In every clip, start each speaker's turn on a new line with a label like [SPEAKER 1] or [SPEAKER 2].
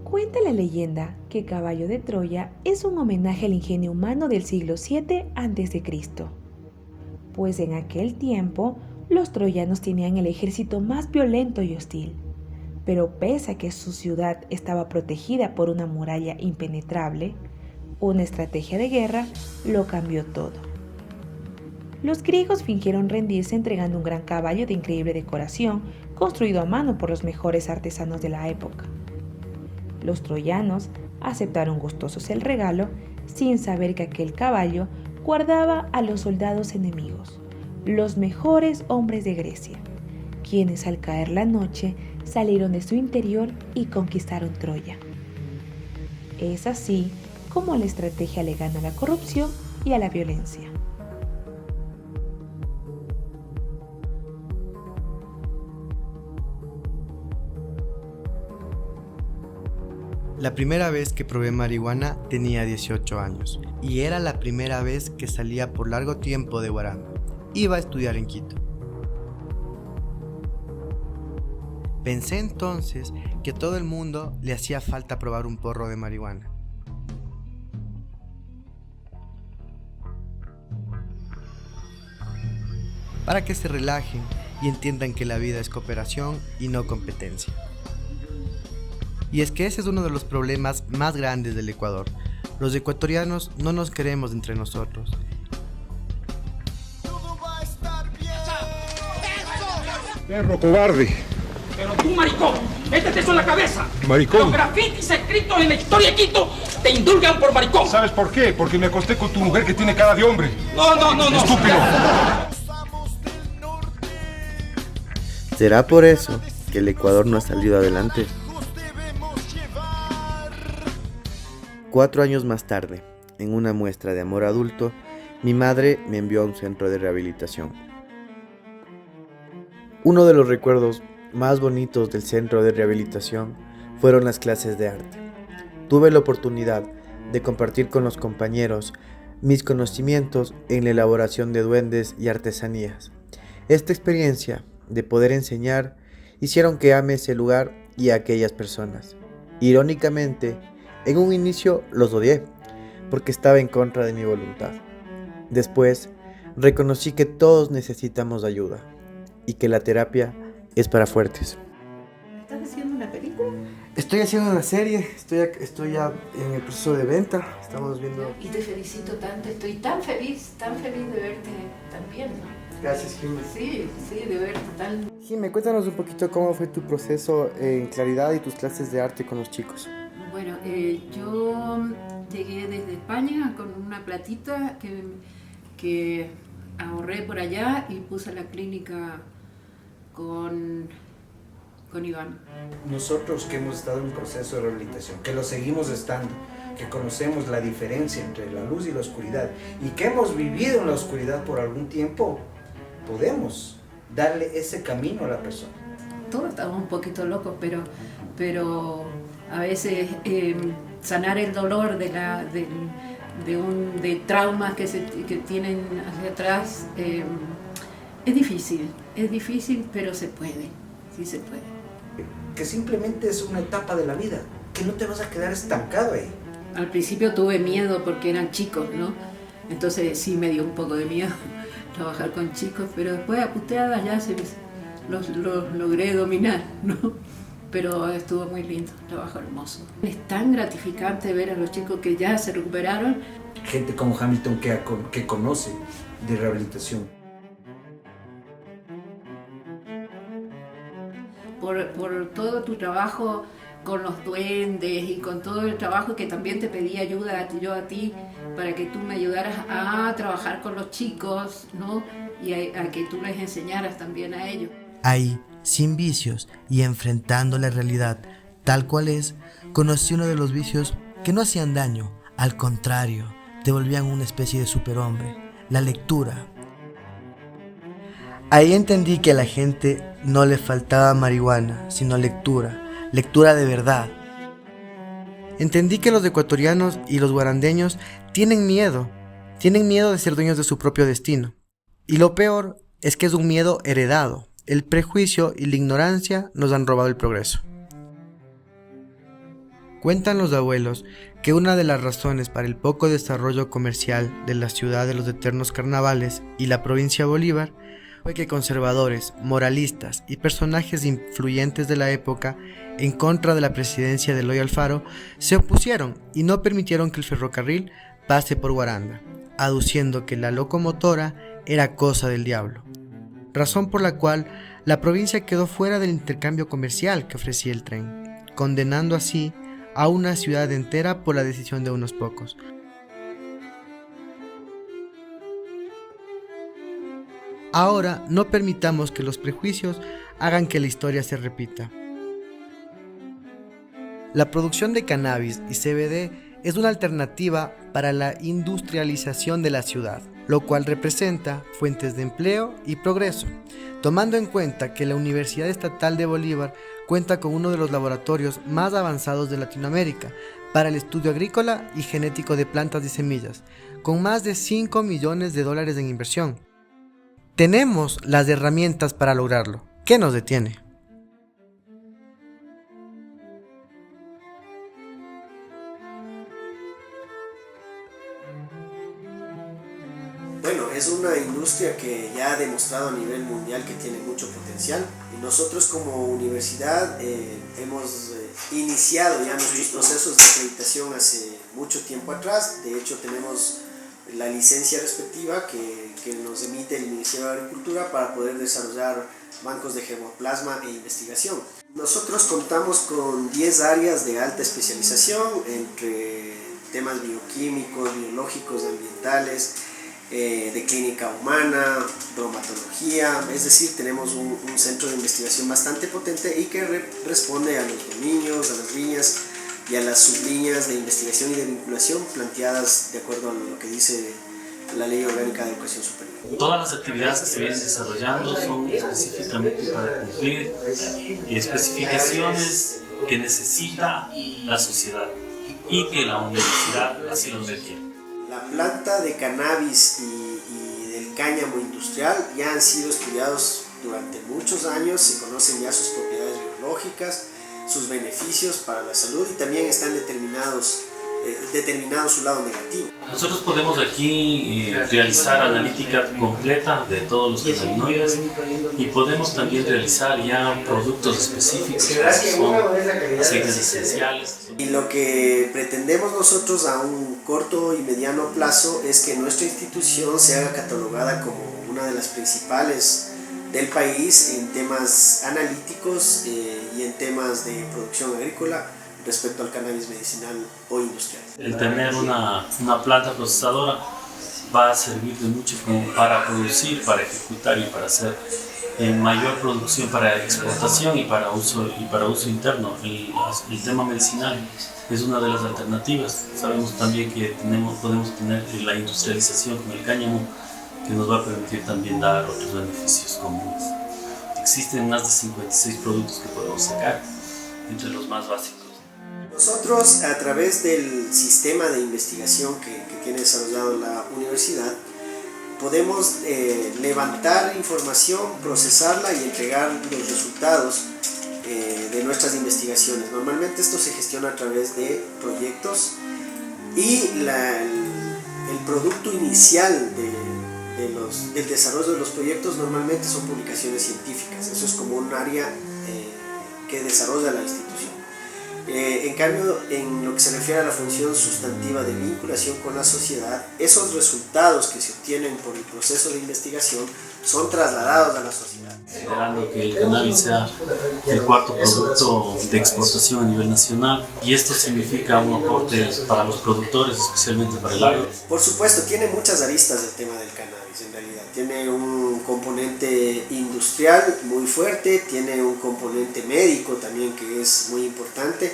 [SPEAKER 1] Cuenta la leyenda que Caballo de Troya es un homenaje al ingenio humano del siglo VII a.C., pues en aquel tiempo los troyanos tenían el ejército más violento y hostil, pero pese a que su ciudad estaba protegida por una muralla impenetrable, una estrategia de guerra lo cambió todo. Los griegos fingieron rendirse entregando un gran caballo de increíble decoración, construido a mano por los mejores artesanos de la época. Los troyanos aceptaron gustosos el regalo, sin saber que aquel caballo guardaba a los soldados enemigos, los mejores hombres de Grecia, quienes al caer la noche salieron de su interior y conquistaron Troya. Es así como la estrategia le gana a la corrupción y a la violencia.
[SPEAKER 2] La primera vez que probé marihuana tenía 18 años y era la primera vez que salía por largo tiempo de Guaranda. Iba a estudiar en Quito. Pensé entonces que a todo el mundo le hacía falta probar un porro de marihuana. Para que se relajen y entiendan que la vida es cooperación y no competencia. Y es que ese es uno de los problemas más grandes del Ecuador. Los ecuatorianos no nos queremos entre nosotros.
[SPEAKER 3] Perro cobarde.
[SPEAKER 4] Pero tú, maricón, métete eso en la cabeza.
[SPEAKER 3] Maricón.
[SPEAKER 4] Los grafitis escritos en la historia de Quito te indulgan por maricón.
[SPEAKER 3] ¿Sabes por qué? Porque me acosté con tu mujer que tiene cara de hombre.
[SPEAKER 4] No.
[SPEAKER 3] Estúpido.
[SPEAKER 2] ¿Será por eso que el Ecuador no ha salido adelante? 4 años más tarde, en una muestra de amor adulto, mi madre me envió a un centro de rehabilitación. Uno de los recuerdos más bonitos del centro de rehabilitación fueron las clases de arte. Tuve la oportunidad de compartir con los compañeros mis conocimientos en la elaboración de duendes y artesanías. Esta experiencia de poder enseñar hicieron que ame ese lugar y a aquellas personas. Irónicamente, en un inicio los odié, porque estaba en contra de mi voluntad. Después, reconocí que todos necesitamos ayuda y que la terapia es para fuertes.
[SPEAKER 5] ¿Estás haciendo una película?
[SPEAKER 2] Estoy haciendo una serie, estoy ya en el proceso de venta, estamos viendo...
[SPEAKER 5] Y te felicito tanto, estoy tan feliz de verte tan bien, ¿no?
[SPEAKER 2] Gracias, Jimmy.
[SPEAKER 5] Sí, de verte tan...
[SPEAKER 2] Jimmy, cuéntanos un poquito cómo fue tu proceso en Claridad y tus clases de arte con los chicos.
[SPEAKER 5] Bueno, yo llegué desde España con una platita que ahorré por allá y puse la clínica con Iván.
[SPEAKER 6] Nosotros que hemos estado en un proceso de rehabilitación, que lo seguimos estando, que conocemos la diferencia entre la luz y la oscuridad y que hemos vivido en la oscuridad por algún tiempo, podemos darle ese camino a la persona.
[SPEAKER 5] Todos estamos un poquito locos, pero a veces sanar el dolor de traumas que tienen hacia atrás es difícil, pero se puede, sí se puede.
[SPEAKER 6] Que simplemente es una etapa de la vida, que no te vas a quedar estancado ahí.
[SPEAKER 5] Al principio tuve miedo porque eran chicos, ¿no? Entonces sí me dio un poco de miedo trabajar con chicos, pero después a puteadas ya los logré dominar, ¿no? Pero estuvo muy lindo, trabajo hermoso. Es tan gratificante ver a los chicos que ya se recuperaron.
[SPEAKER 6] Gente como Hamilton que conoce de rehabilitación.
[SPEAKER 5] Por todo tu trabajo con los duendes y con todo el trabajo que también te pedí ayuda yo a ti para que tú me ayudaras a trabajar con los chicos, ¿no? Y a que tú les enseñaras también a ellos.
[SPEAKER 2] Ahí, sin vicios y enfrentando la realidad tal cual es, conocí uno de los vicios que no hacían daño, al contrario, te volvían una especie de superhombre, la lectura. Ahí entendí que a la gente no le faltaba marihuana, sino lectura de verdad. Entendí que los ecuatorianos y los guarandeños tienen miedo de ser dueños de su propio destino. Y lo peor es que es un miedo heredado. El prejuicio y la ignorancia nos han robado el progreso. Cuentan los abuelos que una de las razones para el poco desarrollo comercial de la ciudad de los eternos carnavales y la provincia de Bolívar fue que conservadores, moralistas y personajes influyentes de la época en contra de la presidencia de Eloy Alfaro se opusieron y no permitieron que el ferrocarril pase por Guaranda, aduciendo que la locomotora era cosa del diablo, razón por la cual la provincia quedó fuera del intercambio comercial que ofrecía el tren, condenando así a una ciudad entera por la decisión de unos pocos. Ahora no permitamos que los prejuicios hagan que la historia se repita. La producción de cannabis y CBD es una alternativa para la industrialización de la ciudad, lo cual representa fuentes de empleo y progreso, tomando en cuenta que la Universidad Estatal de Bolívar cuenta con uno de los laboratorios más avanzados de Latinoamérica para el estudio agrícola y genético de plantas y semillas, con más de $5 millones en inversión. Tenemos las herramientas para lograrlo. ¿Qué nos detiene?
[SPEAKER 7] Bueno, es una industria que ya ha demostrado a nivel mundial que tiene mucho potencial y nosotros como universidad hemos iniciado ya nuestros procesos de acreditación hace mucho tiempo atrás. De hecho tenemos la licencia respectiva que nos emite el Ministerio de Agricultura para poder desarrollar bancos de germoplasma e investigación. Nosotros contamos con 10 áreas de alta especialización entre temas bioquímicos, biológicos, ambientales, de clínica humana, bromatología, es decir, tenemos un centro de investigación bastante potente y que responde a los dominios, a las líneas y a las sublíneas de investigación y de vinculación planteadas de acuerdo a lo que dice la Ley Orgánica de Educación Superior.
[SPEAKER 8] Todas las actividades que se vienen desarrollando son específicamente para cumplir especificaciones que necesita la sociedad y que la universidad así lo requiere.
[SPEAKER 7] La planta de cannabis y del cáñamo industrial ya han sido estudiados durante muchos años, se conocen ya sus propiedades biológicas, sus beneficios para la salud y también están determinado su lado negativo.
[SPEAKER 8] Nosotros podemos aquí realizar analítica completa de todos los cannabinoides y podemos también realizar ya productos específicos, que son aceites esenciales.
[SPEAKER 7] Y lo que pretendemos nosotros a un corto y mediano plazo es que nuestra institución se haga catalogada como una de las principales del país en temas analíticos y en temas de producción agrícola respecto al cannabis medicinal o industrial.
[SPEAKER 8] El tener una planta procesadora va a servir de mucho para producir, para ejecutar y para hacer mayor producción para exportación y para uso interno. El tema medicinal es una de las alternativas. Sabemos también que podemos tener la industrialización con el cáñamo, que nos va a permitir también dar otros beneficios comunes. Existen más de 56 productos que podemos sacar, entre los más básicos.
[SPEAKER 7] Nosotros, a través del sistema de investigación que tiene desarrollado la universidad, podemos levantar información, procesarla y entregar los resultados de nuestras investigaciones. Normalmente esto se gestiona a través de proyectos y el producto inicial del desarrollo de los proyectos normalmente son publicaciones científicas. Eso es como un área que desarrolla la institución. En cambio, en lo que se refiere a la función sustantiva de vinculación con la sociedad, esos resultados que se obtienen por el proceso de investigación son trasladados a la sociedad.
[SPEAKER 8] Considerando que el cannabis sea el cuarto producto de exportación a nivel nacional, y esto significa un aporte para los productores, especialmente para el agro.
[SPEAKER 7] Por supuesto, tiene muchas aristas el tema del cannabis en realidad. Tiene un componente industrial muy fuerte, tiene un componente médico también que es muy importante,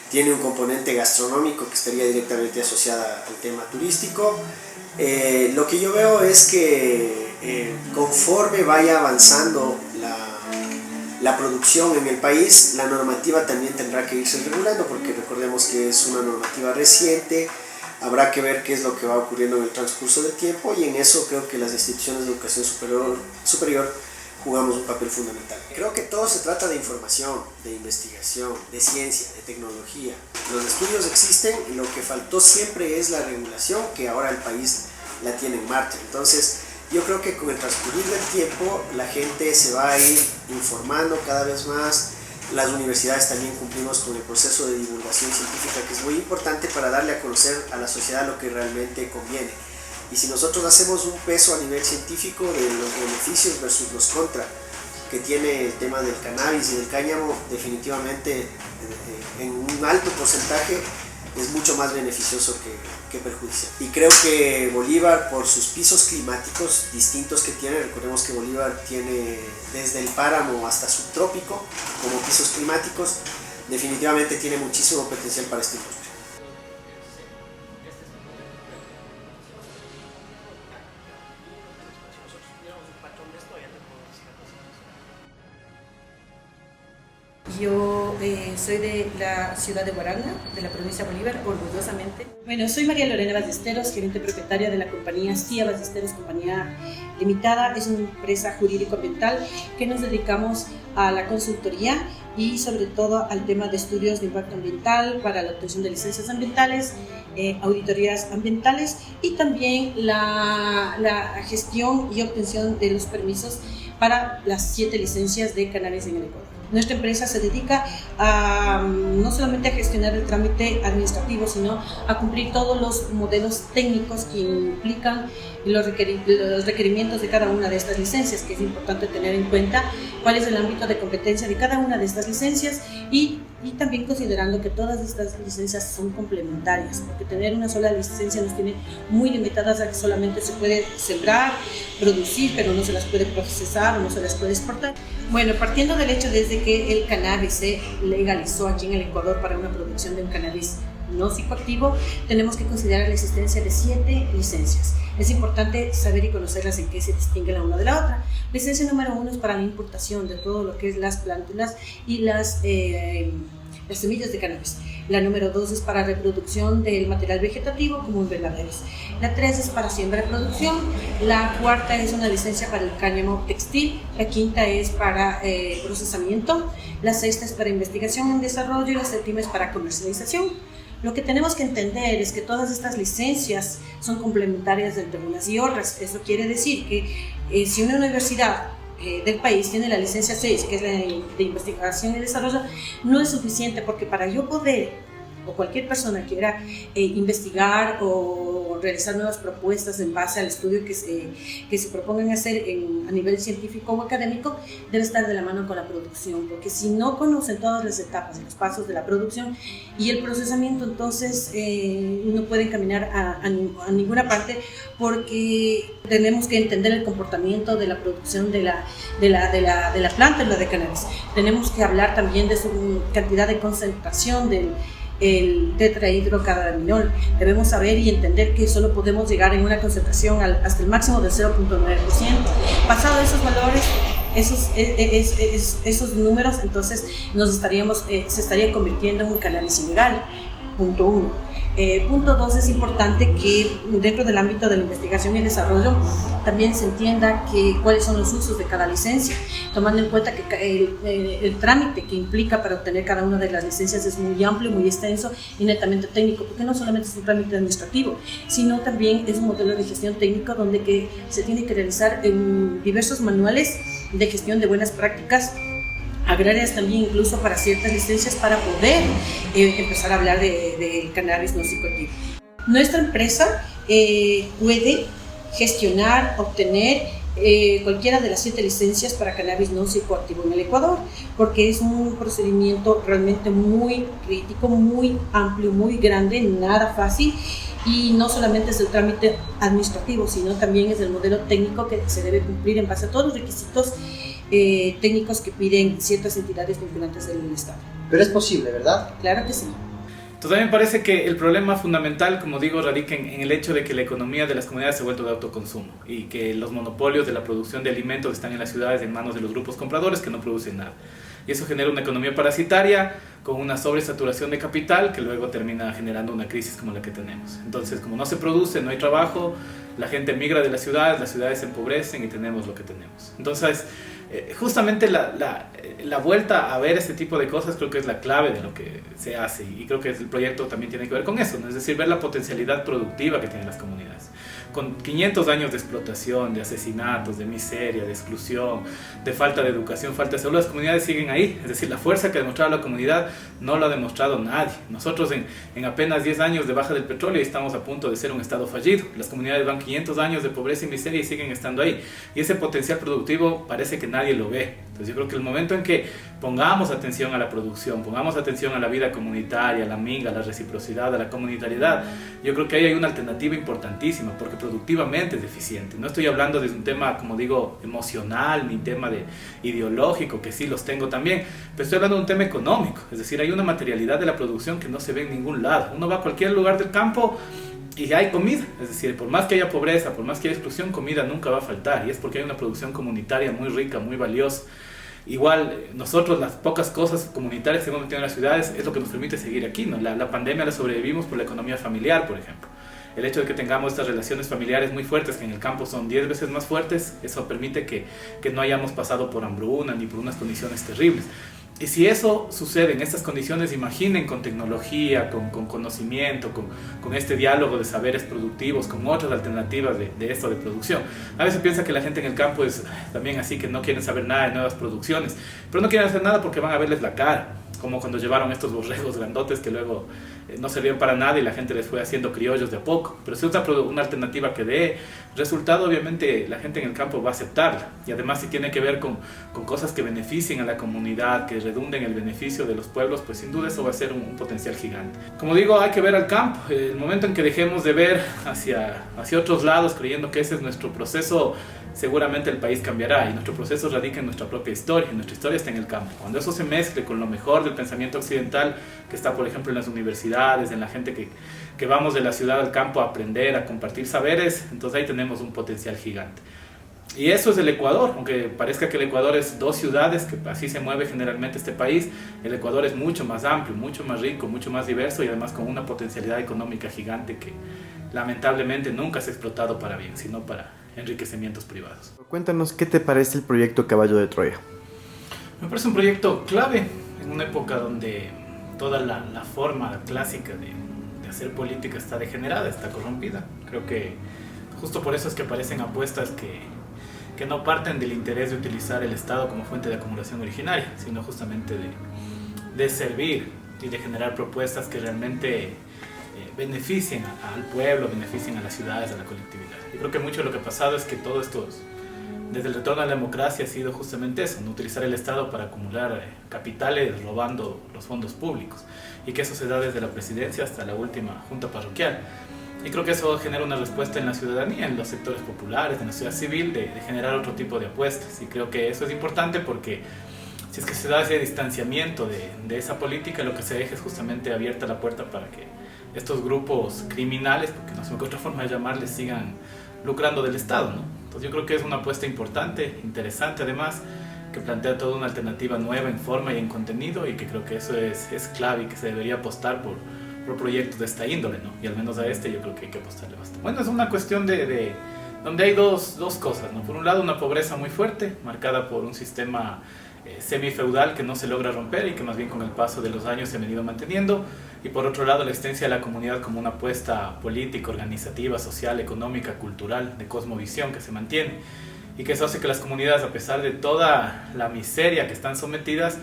[SPEAKER 7] tiene un componente gastronómico que estaría directamente asociada al tema turístico. Lo que yo veo es que conforme vaya avanzando la producción en el país, la normativa también tendrá que irse regulando, porque recordemos que es una normativa reciente. Habrá que ver qué es lo que va ocurriendo en el transcurso del tiempo, y en eso creo que las instituciones de educación superior jugamos un papel fundamental. Creo que todo se trata de información, de investigación, de ciencia, de tecnología. Los estudios existen y lo que faltó siempre es la regulación, que ahora el país la tiene en marcha. Entonces, yo creo que con el transcurrir del tiempo la gente se va a ir informando cada vez más. Las universidades también cumplimos con el proceso de divulgación científica, que es muy importante para darle a conocer a la sociedad lo que realmente conviene. Y si nosotros hacemos un peso a nivel científico de los beneficios versus los contra que tiene el tema del cannabis y del cáñamo, definitivamente en un alto porcentaje es mucho más beneficioso que perjudicial. Y creo que Bolívar, por sus pisos climáticos distintos que tiene, recordemos que Bolívar tiene desde el páramo hasta subtrópico como pisos climáticos, definitivamente tiene muchísimo potencial para esta industria.
[SPEAKER 9] Yo soy de la ciudad de Guaranda, de la provincia de Bolívar, orgullosamente. Bueno, soy María Lorena Ballesteros, gerente propietaria de la compañía CIA Ballesteros, compañía limitada. Es una empresa jurídico-ambiental que nos dedicamos a la consultoría y sobre todo al tema de estudios de impacto ambiental para la obtención de licencias ambientales, auditorías ambientales y también la gestión y obtención de los permisos para las 7 licencias de cannabis en el Ecuador. Nuestra empresa se dedica no solamente a gestionar el trámite administrativo, sino a cumplir todos los modelos técnicos que implican los requerimientos de cada una de estas licencias, que es importante tener en cuenta cuál es el ámbito de competencia de cada una de estas licencias y también considerando que todas estas licencias son complementarias, porque tener una sola licencia nos tiene muy limitadas a que solamente se puede sembrar, producir, pero no se las puede procesar o no se las puede exportar. Bueno, partiendo del hecho desde que el cannabis se legalizó aquí en el Ecuador para una producción de un cannabis no psicoactivo, tenemos que considerar la existencia de 7 licencias. Es importante saber y conocerlas en qué se distingue la una de la otra. Licencia número 1 es para la importación de todo lo que es las plántulas y las semillas de cannabis. La número 2 es para reproducción del material vegetativo como invernaderos. La 3 es para siembra y producción. La 4 es una licencia para el cáñamo textil. La 5 es para procesamiento. La 6 es para investigación y desarrollo. Y la 7 es para comercialización. Lo que tenemos que entender es que todas estas licencias son complementarias entre unas y otras. Eso quiere decir que si una universidad del país tiene la licencia 6, que es la de investigación y desarrollo, no es suficiente, porque para yo poder, o cualquier persona quiera investigar o realizar nuevas propuestas en base al estudio que se propongan hacer a nivel científico o académico, debe estar de la mano con la producción, porque si no conocen todas las etapas y los pasos de la producción y el procesamiento, entonces no pueden caminar a ninguna parte, porque tenemos que entender el comportamiento de la producción de la planta, la de cannabis. Tenemos que hablar también de su cantidad de concentración el tetrahidrocannabinol. Debemos saber y entender que solo podemos llegar en una concentración hasta el máximo del 0.9%. Pasado esos valores, esos números, entonces se estaría convirtiendo en un cannabis ilegal. Punto 1. Punto 2, es importante que dentro del ámbito de la investigación y desarrollo también se entienda cuáles son los usos de cada licencia, tomando en cuenta que el trámite que implica para obtener cada una de las licencias es muy amplio, muy extenso y netamente técnico, porque no solamente es un trámite administrativo, sino también es un modelo de gestión técnico donde se tiene que realizar diversos manuales de gestión de buenas prácticas agrarias también, incluso para ciertas licencias, para poder empezar a hablar del cannabis no psicoactivo. Nuestra empresa puede gestionar, obtener cualquiera de las 7 licencias para cannabis no psicoactivo en el Ecuador, porque es un procedimiento realmente muy crítico, muy amplio, muy grande, nada fácil. Y no solamente es el trámite administrativo, sino también es el modelo técnico que se debe cumplir en base a todos los requisitos técnicos que piden ciertas entidades vinculantes del Estado.
[SPEAKER 7] Pero es posible, ¿verdad?
[SPEAKER 9] Claro que sí.
[SPEAKER 10] Entonces a mí me parece que el problema fundamental, como digo, radica en el hecho de que la economía de las comunidades se ha vuelto de autoconsumo y que los monopolios de la producción de alimentos están en las ciudades en manos de los grupos compradores que no producen nada. Y eso genera una economía parasitaria con una sobresaturación de capital que luego termina generando una crisis como la que tenemos. Entonces, como no se produce, no hay trabajo, la gente migra de las ciudades se empobrecen y tenemos lo que tenemos. Entonces, justamente la vuelta a ver este tipo de cosas creo que es la clave de lo que se hace, y creo que el proyecto también tiene que ver con eso, ¿no? Es decir, ver la potencialidad productiva que tienen las comunidades. Con 500 años de explotación, de asesinatos, de miseria, de exclusión, de falta de educación, falta de salud, las comunidades siguen ahí. Es decir, la fuerza que ha demostrado la comunidad no lo ha demostrado nadie. Nosotros en apenas 10 años de baja del petróleo estamos a punto de ser un estado fallido. Las comunidades van 500 años de pobreza y miseria y siguen estando ahí. Y ese potencial productivo parece que nadie lo ve. Entonces yo creo que el momento en que pongamos atención a la producción, pongamos atención a la vida comunitaria, a la minga, a la reciprocidad, a la comunitariedad, yo creo que ahí hay una alternativa importantísima, porque productivamente es deficiente. No estoy hablando de un tema, como digo, emocional, ni tema ideológico, que sí los tengo también, pero estoy hablando de un tema económico. Es decir, hay una materialidad de la producción que no se ve en ningún lado. Uno va a cualquier lugar del campo y hay comida. Es decir, por más que haya pobreza, por más que haya exclusión, comida nunca va a faltar, y es porque hay una producción comunitaria muy rica, muy valiosa. Igual nosotros las pocas cosas comunitarias que hemos metido en las ciudades es lo que nos permite seguir aquí, ¿no? La pandemia la sobrevivimos por la economía familiar, por ejemplo. El hecho de que tengamos estas relaciones familiares muy fuertes, que en el campo son 10 veces más fuertes, eso permite que no hayamos pasado por hambruna ni por unas condiciones terribles. Y si eso sucede en estas condiciones, imaginen con tecnología, con conocimiento, con este diálogo de saberes productivos, con otras alternativas de esto de producción. A veces piensa que la gente en el campo es también así, que no quieren saber nada de nuevas producciones, pero no quieren hacer nada porque van a verles la cara, como cuando llevaron estos borregos grandotes que luego no servían para nada y la gente les fue haciendo criollos de a poco. Pero si usa una alternativa que dé resultado, obviamente la gente en el campo va a aceptarla. Y además, si tiene que ver con cosas que beneficien a la comunidad, que redunden el beneficio de los pueblos, pues sin duda eso va a ser un potencial gigante. Como digo, hay que ver al campo. El momento en que dejemos de ver hacia otros lados, creyendo que ese es nuestro proceso, seguramente el país cambiará, y nuestro proceso radica en nuestra propia historia, y nuestra historia está en el campo. Cuando eso se mezcle con lo mejor del pensamiento occidental, que está por ejemplo en las universidades, en la gente que vamos de la ciudad al campo a aprender, a compartir saberes, entonces ahí tenemos un potencial gigante. Y eso es el Ecuador, aunque parezca que el Ecuador es 2 ciudades, que así se mueve generalmente este país, el Ecuador es mucho más amplio, mucho más rico, mucho más diverso, y además con una potencialidad económica gigante que lamentablemente nunca se ha explotado para bien, sino para enriquecimientos privados.
[SPEAKER 2] Cuéntanos, ¿qué te parece el proyecto Caballo de Troya?
[SPEAKER 10] Me parece un proyecto clave en una época donde toda la forma clásica de hacer política está degenerada, está corrompida. Creo que justo por eso es que aparecen apuestas que no parten del interés de utilizar el Estado como fuente de acumulación originaria, sino justamente de servir y de generar propuestas que realmente beneficien al pueblo, beneficien a las ciudades, a la colectividad. Y creo que mucho de lo que ha pasado es que todo esto, desde el retorno a la democracia, ha sido justamente eso, no utilizar el Estado para acumular capitales robando los fondos públicos, y que eso se da desde la presidencia hasta la última junta parroquial. Y creo que eso genera una respuesta en la ciudadanía, en los sectores populares, en la sociedad civil, de generar otro tipo de apuestas. Y creo que eso es importante porque si es que se da ese distanciamiento de esa política, lo que se deja es justamente abierta la puerta para que estos grupos criminales, porque no sé qué otra forma de llamarles, sigan lucrando del Estado, ¿no? Entonces yo creo que es una apuesta importante, interesante además, que plantea toda una alternativa nueva en forma y en contenido, y que creo que eso es clave y que se debería apostar por proyectos de esta índole, ¿no? Y al menos a este yo creo que hay que apostarle bastante. Bueno, es una cuestión de donde hay dos cosas, ¿no? Por un lado, una pobreza muy fuerte, marcada por un sistema semifeudal que no se logra romper y que más bien con el paso de los años se ha venido manteniendo, y por otro lado la existencia de la comunidad como una apuesta política, organizativa, social, económica, cultural, de cosmovisión que se mantiene, y que eso hace que las comunidades, a pesar de toda la miseria que están sometidas,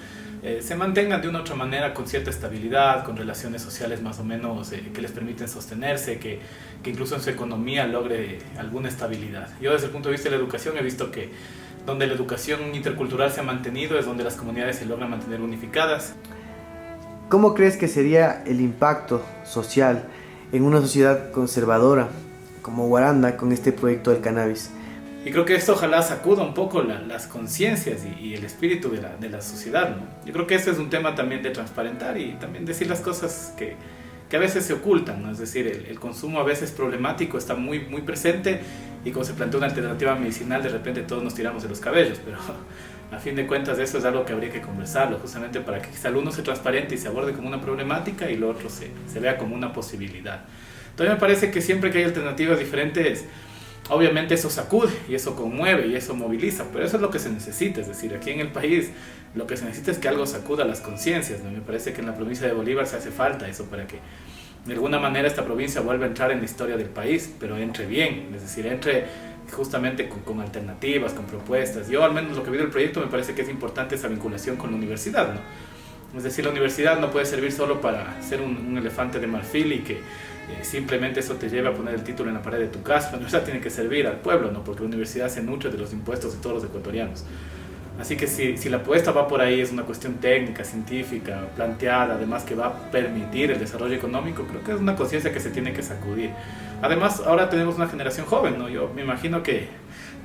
[SPEAKER 10] se mantengan de una u otra manera con cierta estabilidad, con relaciones sociales más o menos que les permiten sostenerse, que incluso en su economía logre alguna estabilidad. Yo desde el punto de vista de la educación he visto que donde la educación intercultural se ha mantenido es donde las comunidades se logran mantener unificadas.
[SPEAKER 2] ¿Cómo crees que sería el impacto social en una sociedad conservadora como Guaranda con este proyecto del cannabis?
[SPEAKER 10] Y creo que esto ojalá sacuda un poco las conciencias y el espíritu de la sociedad, ¿no? Yo creo que este es un tema también de transparentar y también decir las cosas que a veces se ocultan, ¿no? Es decir, el consumo a veces problemático está muy, muy presente, y cuando se plantea una alternativa medicinal de repente todos nos tiramos de los cabellos, pero a fin de cuentas eso es algo que habría que conversarlo, justamente para que quizá el uno se transparente y se aborde como una problemática y lo otro se vea como una posibilidad. Entonces me parece que siempre que hay alternativas diferentes Obviamente eso sacude y eso conmueve y eso moviliza, pero eso es lo que se necesita. Es decir, aquí en el país lo que se necesita es que algo sacuda las conciencias, ¿no? Me parece que en la provincia de Bolívar se hace falta eso para que de alguna manera esta provincia vuelva a entrar en la historia del país, pero entre bien, es decir, entre justamente con alternativas, con propuestas. Yo al menos lo que vi del proyecto me parece que es importante esa vinculación con la universidad, ¿no? Es decir, la universidad no puede servir solo para ser un elefante de marfil y que simplemente eso te lleve a poner el título en la pared de tu casa. La universidad tiene que servir al pueblo, ¿no? Porque la universidad se nutre de los impuestos de todos los ecuatorianos. Así que si la apuesta va por ahí, es una cuestión técnica, científica, planteada, además que va a permitir el desarrollo económico, creo que es una conciencia que se tiene que sacudir. Además, ahora tenemos una generación joven, ¿no? Yo me imagino que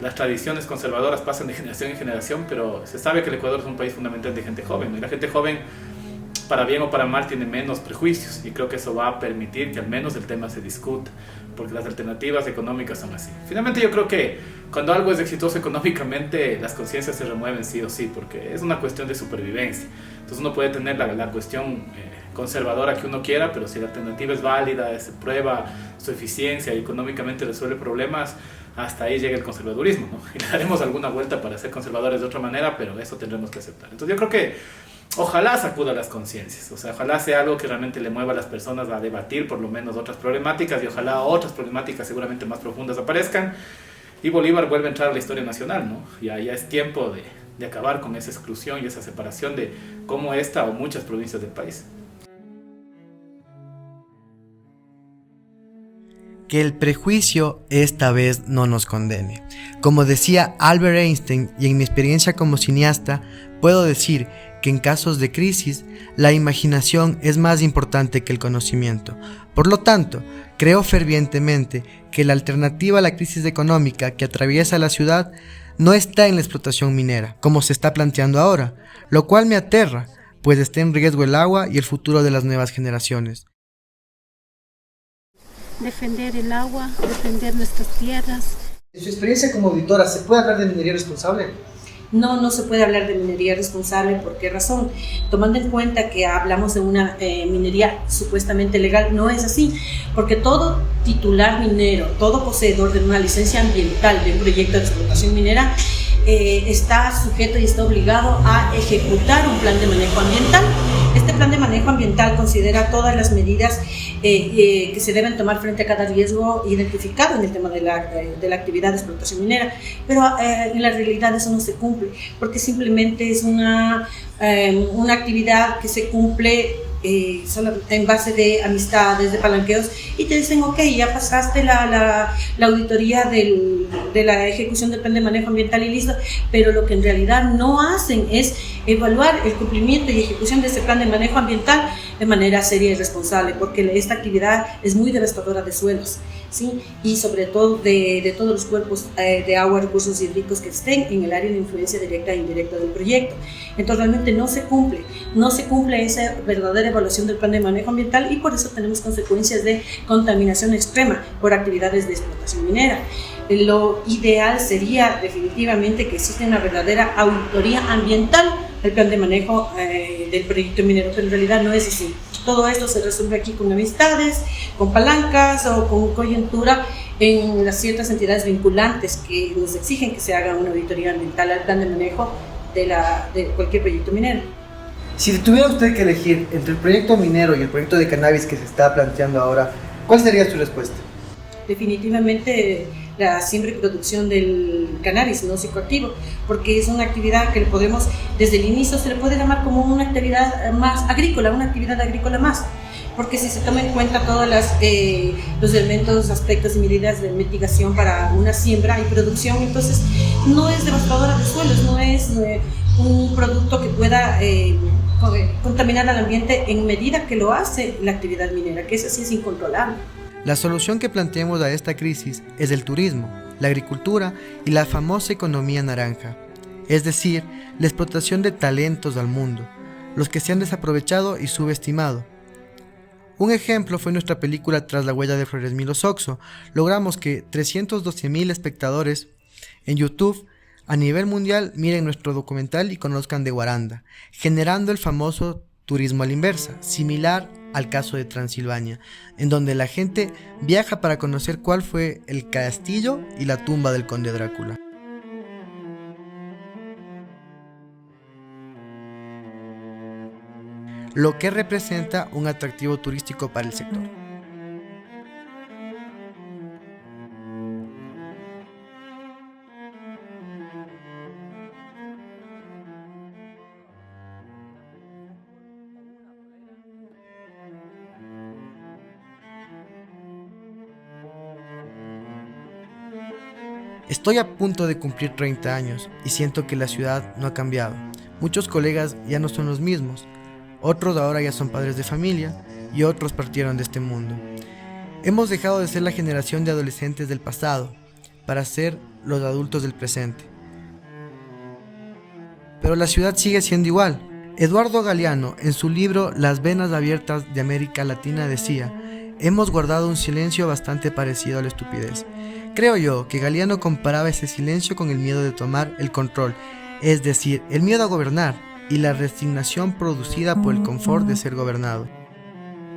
[SPEAKER 10] las tradiciones conservadoras pasan de generación en generación, pero se sabe que el Ecuador es un país fundamental de gente joven, ¿no? Y la gente joven, para bien o para mal, tiene menos prejuicios, y creo que eso va a permitir que al menos el tema se discuta, porque las alternativas económicas son así. Finalmente yo creo que cuando algo es exitoso económicamente, las conciencias se remueven sí o sí, porque es una cuestión de supervivencia. Entonces uno puede tener la cuestión conservadora que uno quiera, pero si la alternativa es válida, se prueba su eficiencia y económicamente resuelve problemas, hasta ahí llega el conservadurismo, ¿no? Y le daremos alguna vuelta para ser conservadores de otra manera, pero eso tendremos que aceptar. Entonces yo creo que ojalá sacuda las conciencias, o sea, ojalá sea algo que realmente le mueva a las personas a debatir por lo menos otras problemáticas, y ojalá otras problemáticas seguramente más profundas aparezcan y Bolívar vuelve a entrar a la historia nacional, ¿no? Ya es tiempo de acabar con esa exclusión y esa separación de como esta o muchas provincias del país.
[SPEAKER 2] Que el prejuicio esta vez no nos condene. Como decía Albert Einstein, y en mi experiencia como cineasta, puedo decir que en casos de crisis, la imaginación es más importante que el conocimiento. Por lo tanto, creo fervientemente que la alternativa a la crisis económica que atraviesa la ciudad no está en la explotación minera, como se está planteando ahora, lo cual me aterra, pues está en riesgo el agua y el futuro de las nuevas generaciones.
[SPEAKER 11] Defender el agua, defender nuestras tierras.
[SPEAKER 12] En su experiencia como auditora, ¿se puede hablar de minería responsable?
[SPEAKER 9] No se puede hablar de minería responsable. ¿Por qué razón? Tomando en cuenta que hablamos de una minería supuestamente legal, no es así, porque todo titular minero, todo poseedor de una licencia ambiental de un proyecto de explotación minera está sujeto y está obligado a ejecutar un plan de manejo ambiental. Este plan de manejo ambiental considera todas las medidas que se deben tomar frente a cada riesgo identificado en el tema de la actividad de explotación minera, pero en la realidad eso no se cumple, porque simplemente es una actividad que se cumple solo en base de amistades, de palanqueos, y te dicen, ok, ya pasaste la auditoría de la ejecución del plan de manejo ambiental y listo, pero lo que en realidad no hacen es evaluar el cumplimiento y ejecución de ese plan de manejo ambiental de manera seria y responsable, porque esta actividad es muy devastadora de suelos, ¿sí? Y sobre todo de todos los cuerpos de agua, recursos hídricos que estén en el área de influencia directa e indirecta del proyecto. Entonces realmente no se cumple esa verdadera evaluación del plan de manejo ambiental, y por eso tenemos consecuencias de contaminación extrema por actividades de explotación minera. Lo ideal sería definitivamente que exista una verdadera auditoría ambiental del plan de manejo del proyecto minero, pero en realidad no es así. Todo esto se resuelve aquí con amistades, con palancas o con coyuntura en las ciertas entidades vinculantes que nos exigen que se haga una auditoría ambiental al plan de manejo de cualquier proyecto minero.
[SPEAKER 12] Si tuviera usted que elegir entre el proyecto minero y el proyecto de cannabis que se está planteando ahora, ¿cuál sería su respuesta?
[SPEAKER 9] Definitivamente la siembra y producción del cannabis no psicoactivo, porque es una actividad que le podemos, desde el inicio se le puede llamar como una actividad más agrícola, una actividad agrícola más, porque si se toma en cuenta todos los elementos, aspectos y medidas de mitigación para una siembra y producción, entonces no es devastadora de suelos, no es un producto que pueda contaminar al ambiente en medida que lo hace la actividad minera, que eso sí es incontrolable.
[SPEAKER 2] La solución que planteamos a esta crisis es el turismo, la agricultura y la famosa economía naranja, es decir, la explotación de talentos al mundo, los que se han desaprovechado y subestimado. Un ejemplo fue nuestra película Tras la huella de Flores Milo Soxo. Logramos que 312,000 espectadores en YouTube a nivel mundial miren nuestro documental y conozcan de Guaranda, generando el famoso turismo a la inversa, similar
[SPEAKER 12] al caso de Transilvania, en donde la gente viaja para conocer cuál fue el castillo y la tumba del conde Drácula. Lo que representa un atractivo turístico para el sector. Estoy a punto de cumplir 30 años y siento que la ciudad no ha cambiado. Muchos colegas ya no son los mismos, otros ahora ya son padres de familia y otros partieron de este mundo. Hemos dejado de ser la generación de adolescentes del pasado para ser los adultos del presente. Pero la ciudad sigue siendo igual. Eduardo Galeano, en su libro Las venas abiertas de América Latina, decía: hemos guardado un silencio bastante parecido a la estupidez. Creo yo que Galeano comparaba ese silencio con el miedo de tomar el control, es decir, el miedo a gobernar y la resignación producida por el confort de ser gobernado.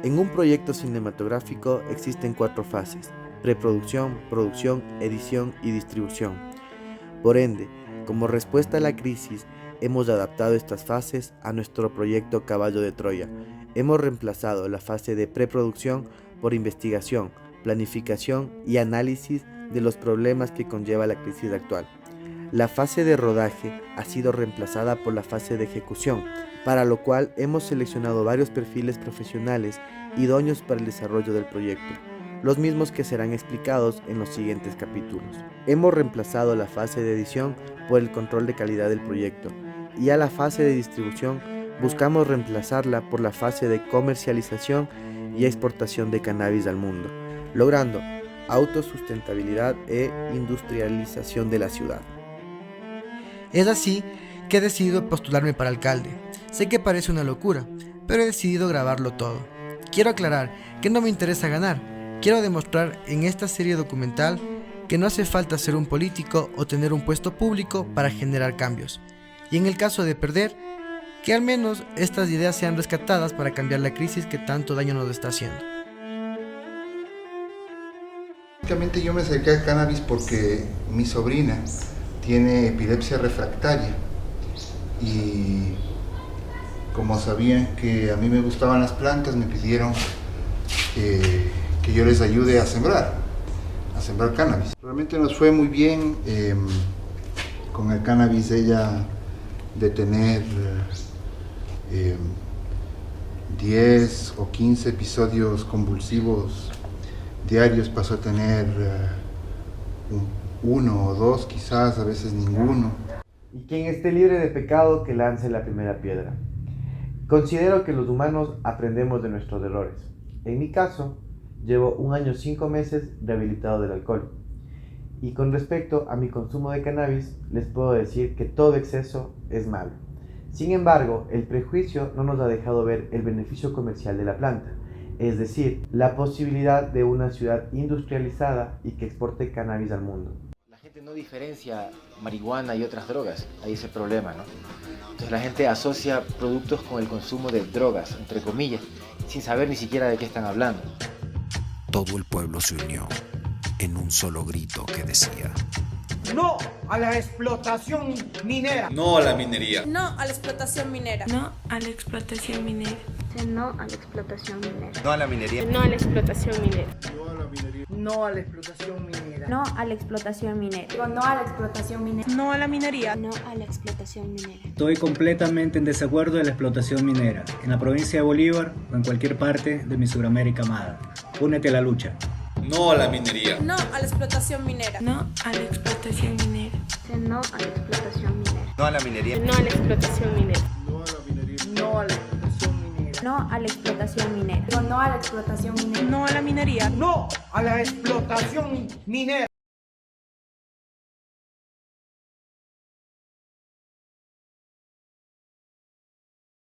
[SPEAKER 2] En un proyecto cinematográfico existen 4 fases: preproducción, producción, edición y distribución. Por ende, como respuesta a la crisis, hemos adaptado estas fases a nuestro proyecto Caballo de Troya. Hemos reemplazado la fase de preproducción por investigación, planificación y análisis de los problemas que conlleva la crisis actual. La fase de rodaje ha sido reemplazada por la fase de ejecución, para lo cual hemos seleccionado varios perfiles profesionales idóneos para el desarrollo del proyecto, los mismos que serán explicados en los siguientes capítulos. Hemos reemplazado la fase de edición por el control de calidad del proyecto, y a la fase de distribución buscamos reemplazarla por la fase de comercialización y exportación de cannabis al mundo, logrando autosustentabilidad e industrialización de la ciudad.
[SPEAKER 12] Es así que he decidido postularme para alcalde. Sé que parece una locura, pero he decidido grabarlo todo. Quiero aclarar que no me interesa ganar. Quiero demostrar en esta serie documental que no hace falta ser un político o tener un puesto público para generar cambios. Y en el caso de perder, que al menos estas ideas sean rescatadas para cambiar la crisis que tanto daño nos está haciendo.
[SPEAKER 13] Básicamente yo me acerqué al cannabis porque mi sobrina tiene epilepsia refractaria y como sabían que a mí me gustaban las plantas, me pidieron que yo les ayude a sembrar cannabis. Realmente nos fue muy bien con el cannabis. Ella, de tener 10 o 15 episodios convulsivos diarios, pasó a tener 1 o 2, quizás, a veces ninguno.
[SPEAKER 2] Y quien esté libre de pecado, que lance la primera piedra. Considero que los humanos aprendemos de nuestros errores. En mi caso, llevo 1 año 5 meses rehabilitado del alcohol. Y con respecto a mi consumo de cannabis, les puedo decir que todo exceso es malo. Sin embargo, el prejuicio no nos ha dejado ver el beneficio comercial de la planta, es decir, la posibilidad de una ciudad industrializada y que exporte cannabis al mundo.
[SPEAKER 14] La gente no diferencia marihuana y otras drogas, ahí es el problema, ¿no? Entonces la gente asocia productos con el consumo de drogas, entre comillas, sin saber ni siquiera de qué están hablando.
[SPEAKER 15] Todo el pueblo se unió en un solo grito que decía:
[SPEAKER 16] ¡no a la explotación minera!
[SPEAKER 17] ¡No a la minería!
[SPEAKER 18] ¡No a la explotación minera!
[SPEAKER 19] ¡No a la explotación minera!
[SPEAKER 20] No a la explotación minera.
[SPEAKER 17] ¡No a la minería!
[SPEAKER 19] ¡No a la explotación minera!
[SPEAKER 16] No a la explotación minera.
[SPEAKER 20] No a la explotación minera.
[SPEAKER 18] No a la explotación minera.
[SPEAKER 19] No a la minería.
[SPEAKER 20] No a la explotación minera.
[SPEAKER 21] Estoy completamente en desacuerdo de la explotación minera, en la provincia de Bolívar o en cualquier parte de mi Sudamérica amada. Únete a la lucha.
[SPEAKER 17] ¡No a la minería!
[SPEAKER 18] ¡No a la explotación minera!
[SPEAKER 19] ¡No a la explotación minera!
[SPEAKER 20] No a la explotación minera.
[SPEAKER 17] ¡No a la minería!
[SPEAKER 19] ¡No a la explotación minera!
[SPEAKER 16] No a la minería. No a la explotación minera.
[SPEAKER 20] No a la explotación minera.
[SPEAKER 18] No a la explotación minera.
[SPEAKER 19] ¡No a la minería!
[SPEAKER 16] No a la explotación minera.